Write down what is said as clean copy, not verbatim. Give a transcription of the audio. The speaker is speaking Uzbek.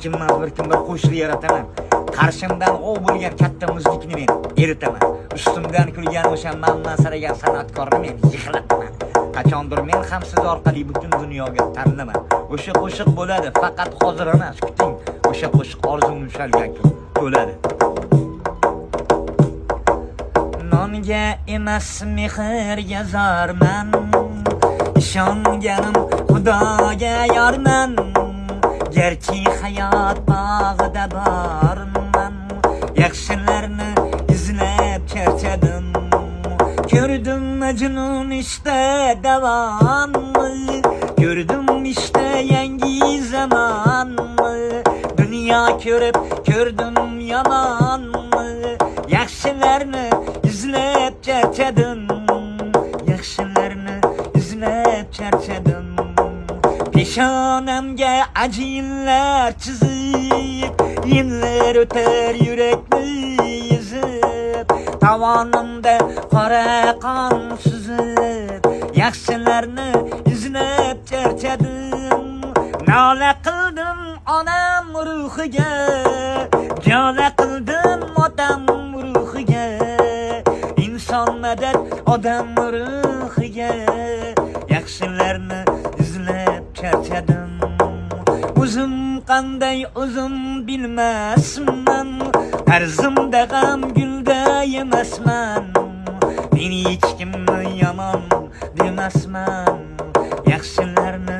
Kim bir qo'shiq yarataman. Qarshimdan ov bo'lgan katta muzlikni men eritaman. Ustimdan kulgan o'sha manzaraga san'atkorni men yig'lataman. Qachondir men ham siz orqali butun dunyoga tanlaman. O'sha qo'shiq bo'ladi, faqat hozir emas, kuting. O'sha qo'shiq orzum ushalgan kun bo'ladi. Nonga emas mehrga zorman, ishonganim Xudoga yorman. Gerçi hayat bağda barman, yaxshilarni izlab charchadim. Gördüm Mecnun işte devam, gördüm işte yangi zaman. Dünya körüp gördüm yaman, yaxshilarni izlab charchadim. Yaxshilarni izlab charchadim. Peshonamga ajinlar chizib, yillar o'tar yurakni yezib. Tavonimda qora qon suzib, yaxshilarni izlab charchadim. Nola qildim onam ruhiga, jola qildim otam ruhiga. Inson madad odam ruhiga, yaxshilarni izlab charchadim. O'zim qanday o'zim bilmasman, arzimda g'am gulda emasman. Men hech kimni yomon demasman, yaxshilarni